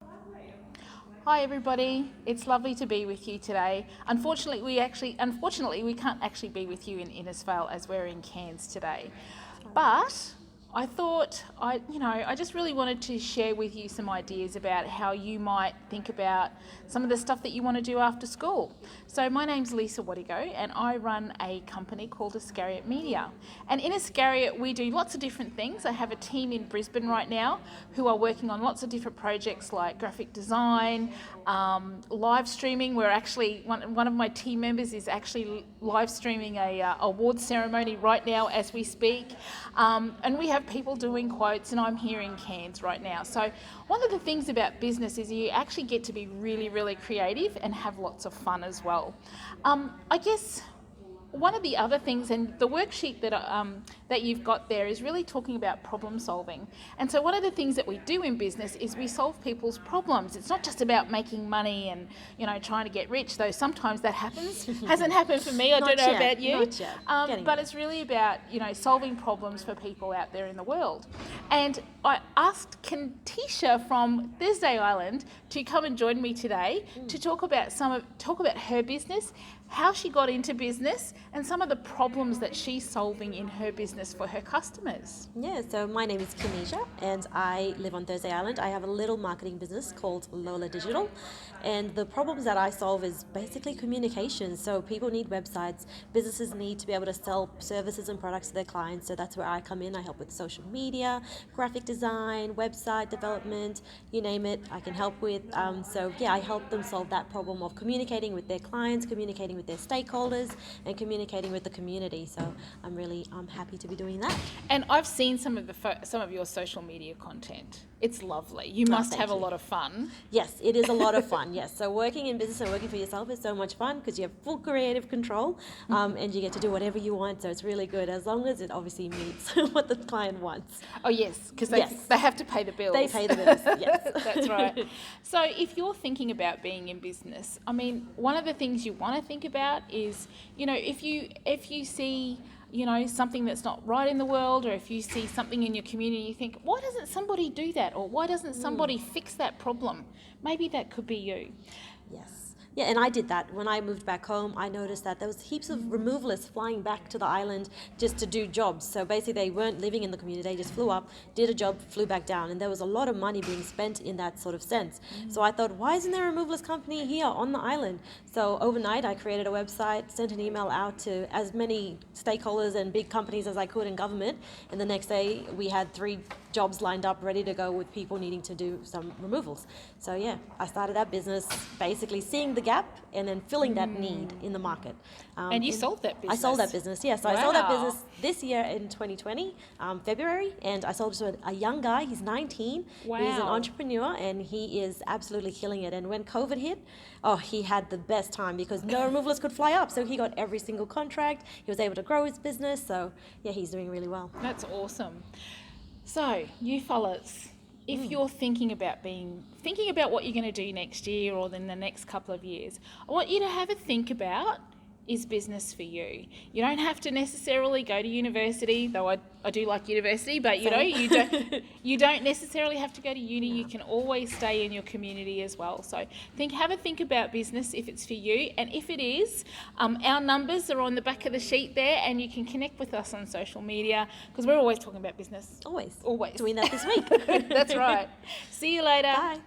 Hi everybody, it's lovely to be with you today. Unfortunately, we can't actually be with you in Innisfail as we're in Cairns today. But I thought I just really wanted to share with you some ideas about how you might think about some of the stuff that you want to do after school. So my name's Leesa and I run a company called Iscariot Media. And in Iscariot we do lots of different things. I have a team in Brisbane right now who are working on lots of different projects like graphic design, live streaming. We're actually, one of my team members is actually live streaming a award ceremony right now as we speak. And we have people doing quotes, and I'm here in Cairns right now. So one of the things about business is you actually get to be really, really creative and have lots of fun as well. I guess one of the other things, and the worksheet that you've got there is really talking about problem solving. And so one of the things that we do in business is we solve people's problems. It's not just about making money and trying to get rich, though sometimes that happens. Hasn't happened for me. I don't know about you. Not yet. But it's really about solving problems for people out there in the world. And I asked Kantesha from Thursday Island to come and join me today to talk about her business, how she got into business, and some of the problems that she's solving in her business for her customers. Yeah, so my name is Kantesha and I live on Thursday Island. I have a little marketing business called Lola Digital, and the problems that I solve is basically communication. So people need websites, businesses need to be able to sell services and products to their clients, so that's where I come in. I help with social media, graphic design, website development, you name it, I can help with. I help them solve that problem of communicating with their clients, communicating with their stakeholders, and communicating with the community. So I'm really happy to be doing that. And I've seen some of your social media content. It's lovely. You must have a lot of fun. Yes, it is a lot of fun. Yes, so working in business and working for yourself is so much fun because you have full creative control, and you get to do whatever you want. So it's really good as long as it obviously meets what the client wants. Oh yes, because they have to pay the bills. They pay the bills. Yes, that's right. So if you're thinking about being in business, I mean, one of the things you want to think about is, if you see something that's not right in the world, or if you see something in your community, you think, why doesn't somebody do that? Or why doesn't somebody fix that problem? Maybe that could be you. Yes. Yeah, and I did that. When I moved back home, I noticed that there was heaps of removalists flying back to the island just to do jobs. So basically they weren't living in the community, they just flew up, did a job, flew back down, and there was a lot of money being spent in that sort of sense. So I thought, why isn't there a removalist company here on the island? So overnight I created a website, sent an email out to as many stakeholders and big companies as I could in government, and the next day we had 3 jobs lined up ready to go with people needing to do some removals. So yeah, I started that business basically seeing the gap and then filling that need in the market. And you sold that business? I sold that business, yes. So wow. I sold that business this year in 2020, February, and I sold it to a young guy. He's 19. Wow. He's an entrepreneur and he is absolutely killing it. And when COVID hit, he had the best time because no removalists could fly up. So he got every single contract. He was able to grow his business. So yeah, he's doing really well. That's awesome. So you fellas, if you're thinking about what you're going to do next year or in the next couple of years, I want you to have a think about, is business for you? You don't have to necessarily go to university, though I do like university, but you don't necessarily have to go to uni. You can always stay in your community as well. So have a think about business if it's for you, and if it is, our numbers are on the back of the sheet there, and you can connect with us on social media because we're always talking about business. Always. Always. Doing that this week. That's right. See you later. Bye.